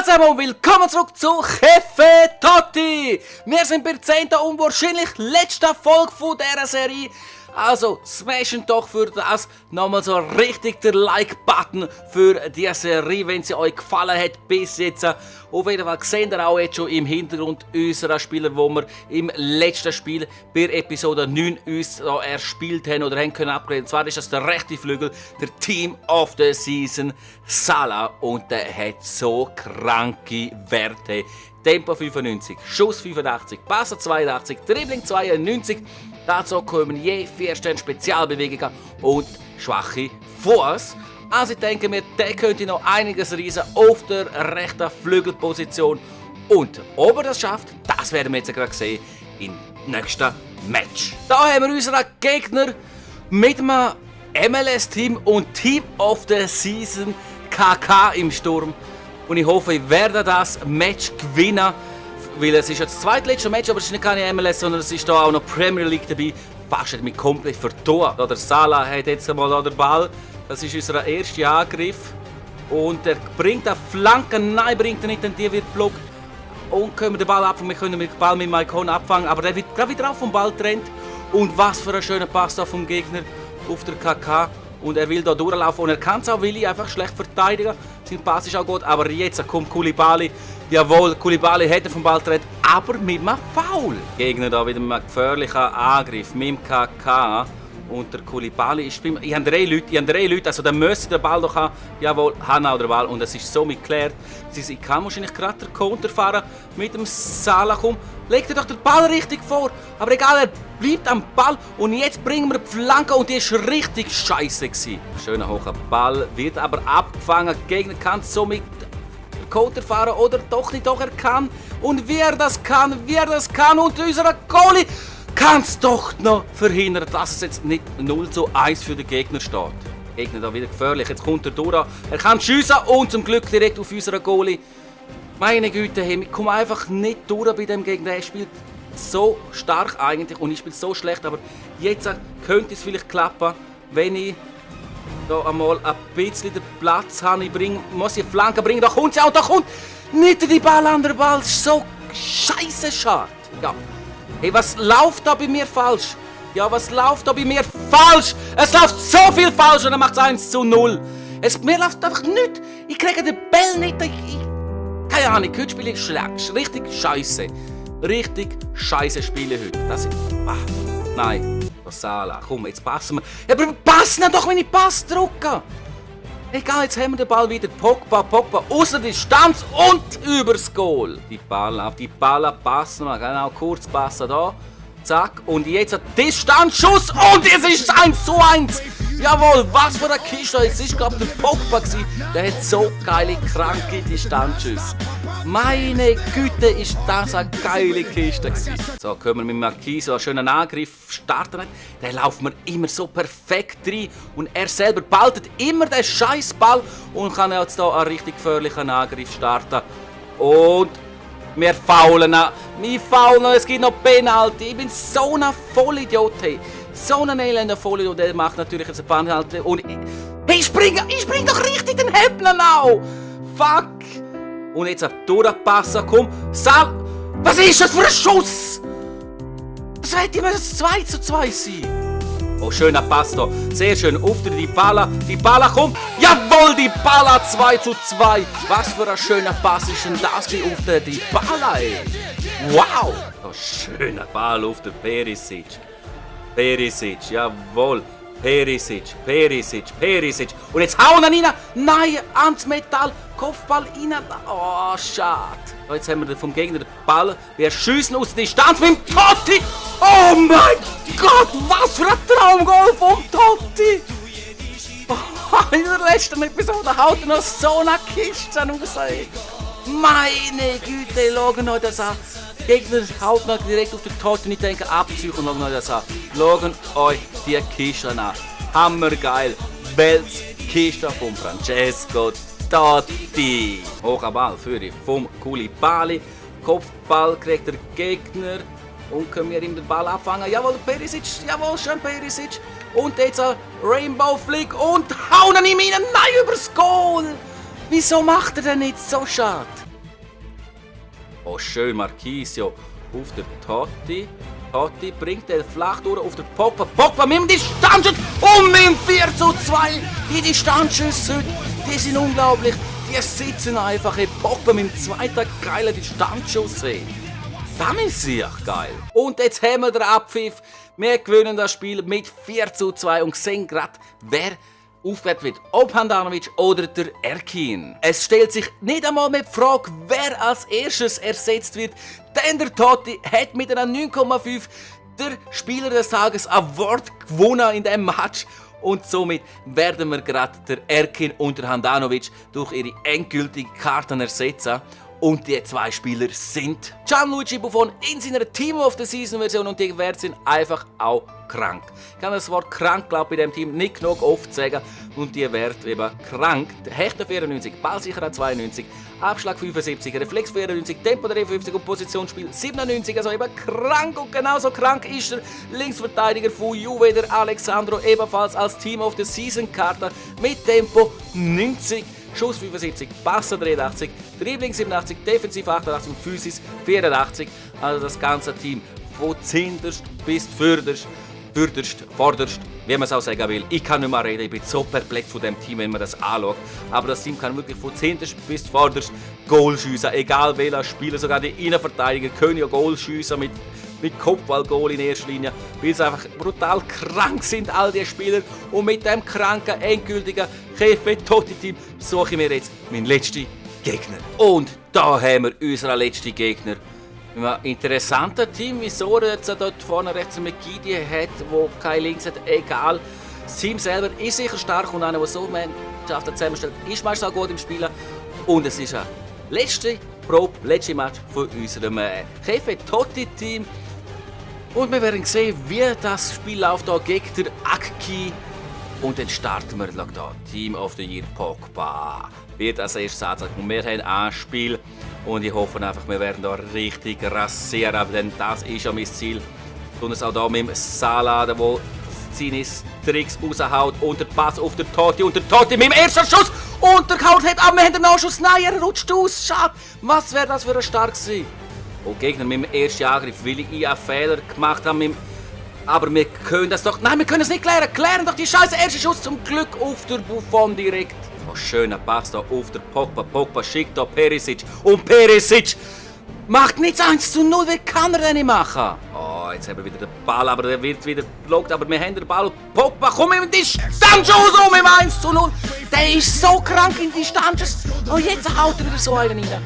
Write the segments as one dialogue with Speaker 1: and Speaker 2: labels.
Speaker 1: zusammen und willkommen zurück zu Chefe Totti! Wir sind bei der 10. und wahrscheinlich letzten Folge von dieser Serie. Also smashen doch für das nochmal so richtig den Like-Button für diese Serie, wenn sie euch gefallen hat bis jetzt. Auf jeden Fall seht ihr auch jetzt schon im Hintergrund unsere Spieler, die wir im letzten Spiel bei Episode 9 uns da erspielt haben oder haben können upgraden. Und zwar ist das der rechte Flügel, der Team of the Season, Salah. Und der hat so kranke Werte. Tempo 95, Schuss 85, Passen 82, Dribbling 92. Dazu kommen je 4 Sterne Spezialbewegungen und schwache Fuß. Also ich denke mir, der könnte noch einiges reissen auf der rechten Flügelposition. Und ob er das schafft, das werden wir jetzt gerade sehen im nächsten Match. Da haben wir unseren Gegner mit einem MLS-Team und Team of the Season KK im Sturm. Und ich hoffe, ich werde das Match gewinnen. Weil es ist ja das zweitletzte Match, aber es ist nicht keine MLS, sondern es ist da auch noch Premier League dabei. Fast hat mich komplett vertan. Der Salah hat jetzt einmal den Ball. Das ist unser erster Angriff. Und er bringt eine Flanke. Nein, bringt er nicht, denn die wird blockt. Und können wir den Ball abfangen. Wir können den Ball mit Maicon abfangen. Aber der wird gerade wieder auf vom Ball getrennt. Und was für ein schöner Pass da vom Gegner auf der KK. Und er will da durchlaufen. Und er kann es auch, will ich einfach schlecht verteidigen. Sein Pass ist auch gut. Aber jetzt kommt Koulibaly. Jawohl, Koulibaly hätte vom Ball getrennt, aber mit einem Foul. Gegner da wieder mit einem gefährlichen Angriff mit dem KK. Und der Koulibaly ist beim... Ich habe 3 Leute, also der müsste den Ball doch haben. Jawohl, haben auch den Ball und es ist somit geklärt. Ich kann wahrscheinlich gerade den Konter fahren mit dem Salah. Komm, legt er doch den Ball richtig vor. Aber egal, er bleibt am Ball und jetzt bringen wir die Flanke und die war richtig scheiße gewesen. Schöner hoher Ball, wird aber abgefangen. Der Gegner kann somit Konter fahren oder doch nicht, doch er kann. Und wer das kann und unser Goalie kann es doch noch verhindern, dass es jetzt nicht 0:1 für den Gegner steht. Der Gegner da wieder gefährlich, jetzt kommt er durch. Er kann schiessen und zum Glück direkt auf unseren Goalie. Meine Güte, ich komme einfach nicht durch bei dem Gegner. Er spielt so stark eigentlich und ich spiele so schlecht, aber jetzt könnte es vielleicht klappen, wenn ich da einmal ein bisschen den Platz habe. Muss ich eine Flanke bringen, da kommt sie auch, da kommt nicht die Ball an der Ball. Das ist so scheiße schade. Ja. Hey, was läuft da bei mir falsch? Ja, was läuft da bei mir falsch? Es läuft so viel falsch und dann macht es 1:0. Mir läuft einfach nichts. Ich kriege den Ball nicht. Keine Ahnung, heute spiele ich schlecht. Richtig scheiße. Richtig scheiße Spiele heute. Das ist... nein. Salah, komm, jetzt passen wir. Ja, aber passen doch, wenn ich Pass drücke. Egal, jetzt haben wir den Ball wieder. Pogba, aus der Distanz und übers Goal. Die Ballen passen wir, genau, kurz passen da. Zack, und jetzt ein Distanzschuss und es ist 1:1. Jawohl, was für eine Kiste. Es ist, glaube ich, der Pogba gewesen. Der hat so geile, kranke Distanzschüsse. Meine Güte, ist das eine geile Kiste gewesen. So, können wir mit Marquis so einen schönen Angriff starten. Der laufen wir immer so perfekt rein. Und er selber behaltet immer den scheiß Ball und kann jetzt hier einen richtig gefährlichen Angriff starten. Und wir faulen. Es gibt noch Penalty. Ich bin so ein Vollidiot. So ein elender Vollidiot. Der macht natürlich jetzt ein Penalty. Und ich spring doch richtig den Häppchen auch. Fuck. Und jetzt durchpassen, komm. Was ist das für ein Schuss? Das hätte immer das 2:2 sein. Oh, schöner Pass da. Sehr schön. Auf die Dybala. Dybala kommt. Jawohl, Dybala 2:2. Was für ein schöner Pass ist denn das auf der Dybala, ey. Wow. Oh, schöner Ball auf der Perisic. Jawohl. Perisic. Und jetzt hauen wir rein. Nein, ans Metall. Kopfball rein. Oh, schade. Jetzt haben wir vom Gegner den Ball. Wir schiessen aus der Distanz mit dem Totti. Oh mein Gott, was für ein Traumgoal vom Totti. Oh, in der letzten Episode haut er noch so eine Kiste raus. Meine Güte, schauen euch das an. Der Gegner haut noch direkt auf den Totti und ich denke abziehen und schauen euch das an. Schauen euch die Kiste an. Hammergeil. Weltkiste von Francesco Totti. Hoher Ball für die vom Koulibaly. Kopfball kriegt der Gegner. Und können wir ihm den Ball abfangen. Jawohl, Perisic. Jawohl, schön Perisic. Und jetzt ein Rainbow Flick und hauen ihn rein. Nein, übers Goal. Wieso macht er denn nicht so schade? Oh, schön Marquisio auf der Totti. Totti bringt den flach durch auf den Pogba. Pogba mit dem Distanzschuss und mit dem 4:2. Die Distanzschüsse, die sind unglaublich. Die sitzen einfach. Pogba mit dem zweiten geilen Distanzschuss. Das ist sehr geil. Und jetzt haben wir den Abpfiff. Wir gewinnen das Spiel mit 4:2 und sehen gerade, wer aufgewählt wird, ob Handanovic oder der Erkin. Es stellt sich nicht einmal mehr die Frage, wer als erstes ersetzt wird, denn der Totti hat mit einer 9,5 der Spieler des Tages Award gewonnen in diesem Match. Und somit werden wir gerade der Erkin und der Handanovic durch ihre endgültigen Karten ersetzen. Und die zwei Spieler sind Gianluigi Buffon in seiner Team of the Season Version und die Werte sind einfach auch krank. Ich kann das Wort krank, glaube ich, bei diesem Team nicht genug oft sagen. Und die Werte eben krank. Hechter 94, Ballsicherheit 92, Abschlag 75, Reflex 94, Tempo 53 und Positionsspiel 97. Also eben krank und genauso krank ist der Linksverteidiger von Juve, der Alexandro, ebenfalls als Team of the Season Karte mit Tempo 90. Schuss 75, Passe 83, Dribbling 87, Defensiv 88 und Physis 84. Also das ganze Team von zinterst bis vorderst, wie man es auch sagen will. Ich kann nicht mehr reden, ich bin so perplex von dem Team, wenn man das anschaut. Aber das Team kann wirklich von zinterst bis vorderst Goal schiessen, egal welcher Spieler, sogar die Innenverteidiger können ja Goal schiessen mit Kopfballgoal in erster Linie, weil sie einfach brutal krank sind, all die Spieler. Und mit dem kranken, endgültigen Totti-Team suche ich mir jetzt meinen letzten Gegner. Und da haben wir unseren letzten Gegner. Ein interessanter Team, wieso er jetzt dort vorne rechts mit Gidi hat, wo kein Links hat, egal. Das Team selber ist sicher stark und einer, der so Mannschaften zusammenstellt, ist meistens auch gut im Spielen. Und es ist ein letzte Match von unserem Totti-Team. Und wir werden sehen, wie das Spiel läuft hier gegen den Akki. Und dann starten wir hier. Team of the Year Pogba wird als erstes angezeigt. Und wir haben ein Spiel. Und ich hoffe einfach, wir werden hier richtig rasieren. Denn das ist ja mein Ziel. Und es auch hier mit dem Salah, der seine Tricks raushaut. Und der Pass auf den Totti. Und der Totti mit dem ersten Schuss. Und der Kaut hat, aber wir haben den Nachschuss. Nein, er rutscht aus. Schade. Was wäre das für ein Stark gewesen? Und Gegner mit dem ersten Angriff, weil ich einen Fehler gemacht habe. Aber wir können das doch... Nein, wir können es nicht klären. Klären doch die scheiße erste Schuss zum Glück auf der Buffon direkt. Oh, schöner Pass da auf der Pogba. Pogba schickt da Perisic. Und Perisic macht nichts 1:0. Wie kann er denn nicht machen? Oh, jetzt haben wir wieder den Ball, aber der wird wieder blockt. Aber wir haben den Ball. Pogba, komm mit dem Distanzschuss um im 1:0. Der ist so krank in Distanzschuss. Und jetzt haut er wieder so einen rein.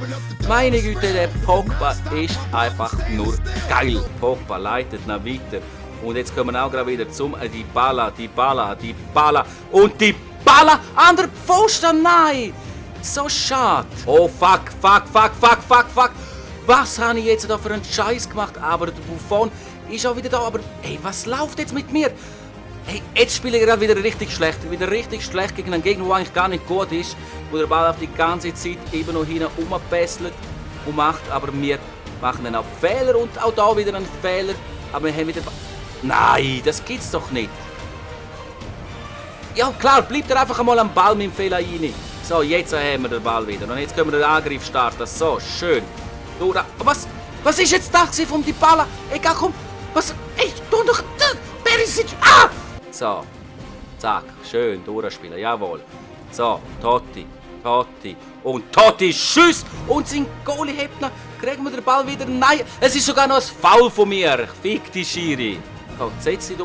Speaker 1: Meine Güte, der Pogba ist einfach nur geil. Pogba leitet noch weiter. Und jetzt kommen wir auch gerade wieder zum Dybala. Und Dybala an der Pfosten. Nein! So schade. Oh fuck. Was habe ich jetzt da für einen Scheiß gemacht? Aber der Buffon ist auch wieder da. Aber hey, was läuft jetzt mit mir? Hey, jetzt spiele ich gerade wieder richtig schlecht. Wieder richtig schlecht gegen einen Gegner, der eigentlich gar nicht gut ist. Wo der Ball auf die ganze Zeit eben noch hinten rumbesselt und macht. Aber wir machen dann auch Fehler und auch da wieder einen Fehler. Aber wir haben wieder... Nein, das gibt's doch nicht. Ja klar, bleibt er einfach einmal am Ball mit dem Fehler rein. So, jetzt haben wir den Ball wieder. Und jetzt können wir den Angriff starten. So, schön. Was ist jetzt das von Dybala? Egal, komm. Was? Ey, tu doch... Perisic! Ah! So. Zack. Schön durchspielen. Jawohl. So, Totti. Und Totti schießt. Und sein Goalie hebt noch. Kriegen wir den Ball wieder? Nein, es ist sogar noch ein Foul von mir. Fick die Schiri. So, setz die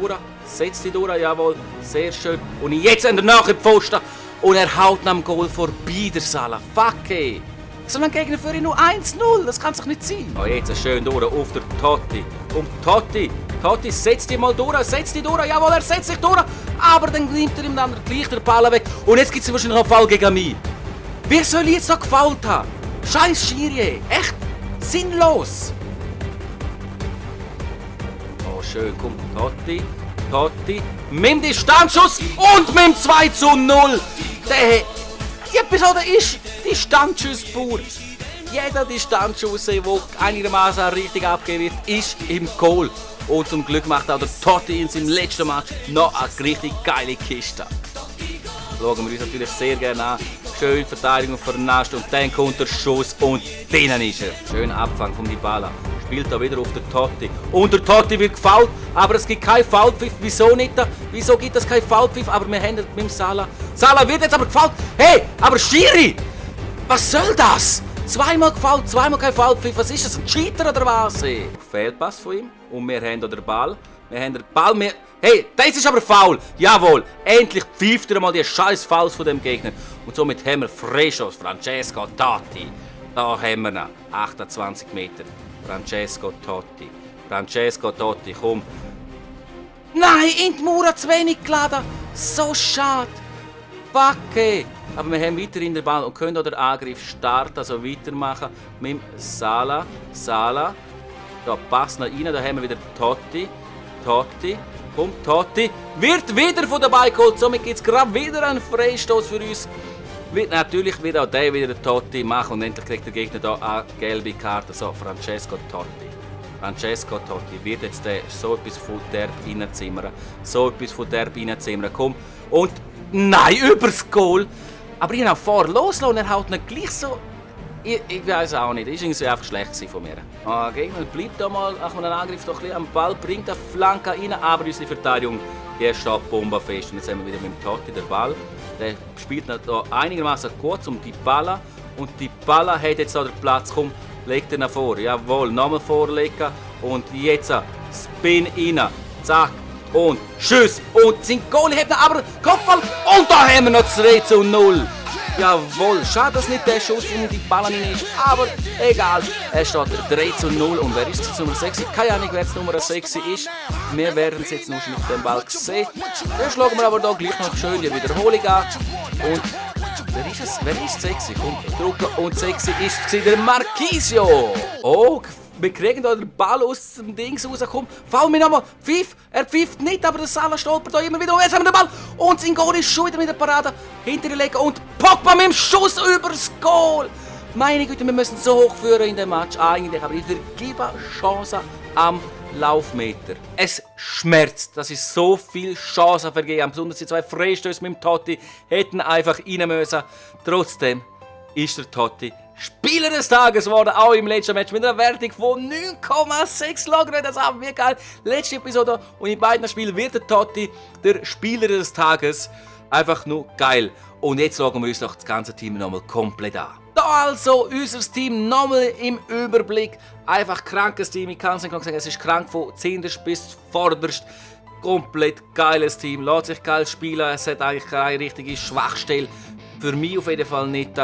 Speaker 1: durch. Jawohl. Sehr schön. Und jetzt an der Nachpfosten. Und er haut nach dem Goal vorbei, der Salah. Fuck, ey. So ein Gegner für ihn nur 1:0. Das kann doch nicht sein. Oh, jetzt schön durch auf der Totti. Und Totti, setz dich mal durch. Jawohl, er setzt sich durch. Aber dann nimmt er ihm dann gleich den Ball weg. Und jetzt gibt es wahrscheinlich noch einen Fall gegen mich. Wer soll ich jetzt noch gefault haben? Scheiß Schiri, echt sinnlos. Oh, schön, kommt Totti. Mit dem Distanzschuss und mit dem 2:0. Die Episode ist Distanzschuss pur. Jeder Distanzschuss, der einigermaßen richtig abgegeben wird, ist im Goal. Und zum Glück macht auch der Totti in seinem letzten Match noch eine richtig geile Kiste. Schauen wir uns natürlich sehr gerne an. schön Verteidigung vernascht und dann kommt der Schuss und drinnen ist er. Schön Abfang von Dybala. Spielt da wieder auf der Totti. Und der Totti wird gefoult, aber es gibt keinen Foulpfiff. Wieso nicht? Wieso gibt es keinen Foulpfiff? Aber wir haben mit dem Salah. Salah wird jetzt aber gefoult. Hey, aber Schiri! Was soll das? Zweimal gefoult, zweimal kein Foulpfiff. Was ist das? Ein Cheater oder was? Hey, Fehlpass von ihm. Und wir haben den Ball. Wir haben den Ball. Hey, das ist aber faul. Jawohl, endlich pfeift er mal die scheiß Fouls von dem Gegner. Und somit haben wir Freistoß. Francesco Totti. Da haben wir ihn. 28 Meter. Francesco Totti. Francesco Totti, komm. Nein, in die Mauer zu wenig geladen. So schade. Backe. Aber wir haben weiterhin den Ball und können auch den Angriff starten, also weitermachen mit dem Salah. Salah. Da passt noch rein, da haben wir wieder Totti. Totti. Komm, Totti. Wird wieder von dabei geholt. Somit gibt es gerade wieder einen Freistoß für uns. Wird natürlich wieder auch der wieder Totti machen und endlich kriegt der Gegner hier eine gelbe Karte. So, Francesco Totti. Francesco Totti wird jetzt so etwas von derb reinzimmern. So etwas von derb reinzimmern. Komm. Und nein, übers Goal. Aber ich habe auch vor loslassen und er haut nicht gleich so. Ich weiß auch nicht, das war irgendwie einfach schlecht von mir. Der Gegner bleibt da mal nach einem Angriff doch ein bisschen am Ball, bringt eine Flanke rein, aber unsere Verteidigung die steht bombenfest. Und jetzt haben wir wieder mit dem Totti den Ball. Der spielt noch einigermaßen kurz um Dybala. Und Dybala hat jetzt da den Platz. Komm, legt ihn nach vor. Jawohl, nochmal vorlegen. Und jetzt Spin rein. Zack. Und Schuss. Und sein Goal hat aber Kopfball. Und da haben wir noch 3:0. Jawohl, schade, dass nicht der Schuss von Dybala rein ist, aber egal. Es steht 3:0 und wer ist jetzt Nummer 6? Keine Ahnung, wer jetzt Nummer 6 ist. Wir werden es jetzt noch schon auf dem Ball sehen. Dann schlagen wir aber da gleich noch schön die Wiederholung an. Und wer ist es? Wer ist 6? Komm, drücken. Und 6 ist der Marquisio. Oh, wir kriegen da den Ball aus dem Dings rausgekommen. Fall mir nochmal. Pfiff. Er pfifft nicht, aber der Salah stolpert da immer wieder. Und jetzt haben wir den Ball. Und sein Goal ist schon wieder mit der Parade hinter den Legen. Und Pogba mit dem Schuss übers Goal. Meine Güte, wir müssen so hoch führen in dem Match eigentlich. Aber ich vergebe Chancen am Laufmeter. Es schmerzt, dass ich so viele Chancen vergeben habe. Besonders die 2 Freistöße mit dem Totti hätten einfach rein müssen. Trotzdem ist der Totti Spieler des Tages geworden, auch im letzten Match mit einer Wertung von 9,6 logern. Das haben wir geil. Letzte Episode und in beiden Spielen wird der Totti der Spieler des Tages. Einfach nur geil. Und jetzt schauen wir uns doch das ganze Team nochmal komplett an. Da also unser Team nochmal im Überblick. Einfach krankes Team. Ich kann es nicht sagen, es ist krank von 10. bis vorderst. Komplett geiles Team. Lässt sich geil spielen. Es hat eigentlich keine richtige Schwachstelle. Für mich auf jeden Fall nicht.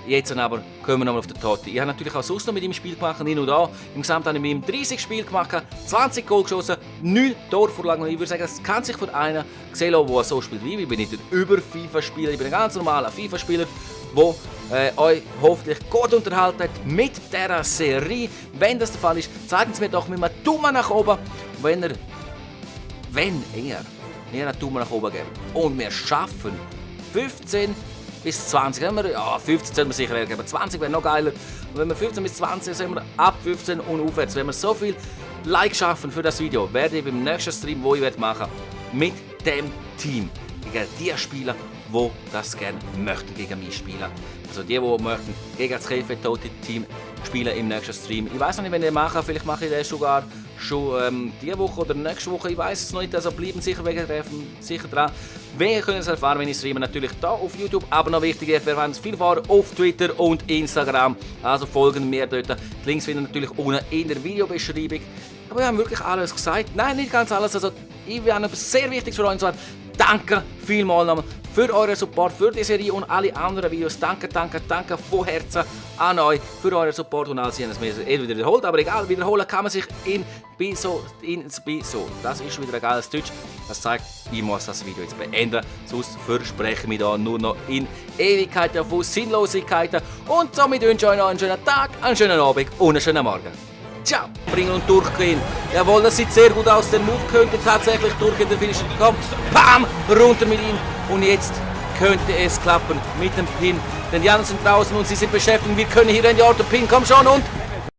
Speaker 1: Jetzt aber kommen wir nochmal auf den Totti. Ich habe natürlich auch sonst noch mit ihm Spiel gemacht, nicht nur da. Im Gesamt habe ich mit ihm 30 Spiele gemacht, 20 Goal geschossen, 9 Torvorlagen. Und ich würde sagen, das kann sich von einem sehen lassen, der so spielt wie ich. Ich bin nicht ein Über-FIFA-Spieler, ich bin ein ganz normaler FIFA-Spieler, der euch hoffentlich gut unterhalten hat mit dieser Serie. Wenn das der Fall ist, zeigen Sie mir doch mit einem Daumen nach oben, wenn ihr mir einen Daumen nach oben gebt. Und wir schaffen 15 bis 20. Ja, 15 sollten wir sicher geben. 20 wäre noch geiler. Und wenn wir 15 bis 20 sind wir ab 15 und aufwärts. Wenn wir so viel Like schaffen für das Video, werde ich beim nächsten Stream, wo ich machen mit dem Team gegen die Spieler, die das gerne möchten gegen mich spielen. Also die möchten gegen das Totti-Team spielen im nächsten Stream. Ich weiß noch nicht, wenn ich den mache. Vielleicht mache ich den sogar schon diese Woche oder nächste Woche. Ich weiß es noch nicht. Also bleiben sicher dran. Wir können es erfahren, wenn ich streame. Natürlich hier auf YouTube. Aber noch wichtiger, wir erfahren es viel vor auf Twitter und Instagram. Also folgen mir dort. Die Links finden natürlich unten in der Videobeschreibung. Aber wir haben wirklich alles gesagt. Nein, nicht ganz alles. Also ich habe etwas sehr Wichtiges für euch. Danke vielmals nochmal für euren Support, für die Serie und alle anderen Videos. Danke von Herzen an euch für euren Support und alles. Ich habe es mir wieder wiederholt, aber egal, wiederholen kann man sich in Biso. Das ist wieder ein geiles Deutsch. Das zeigt, ich muss das Video jetzt beenden, sonst verspreche ich mich da nur noch in Ewigkeiten von Sinnlosigkeiten. Und somit wünsche ich euch noch einen schönen Tag, einen schönen Abend und einen schönen Morgen. Ciao! Bringen und durchgehen. Jawohl, das sieht sehr gut aus. Der Move könnte tatsächlich durchgehen. Der Finisher kommt. Bam! Runter mit ihm. Und jetzt könnte es klappen mit dem Pin. Denn die anderen sind draußen und sie sind beschäftigt. Wir können hier in die Auto Pin. Komm schon und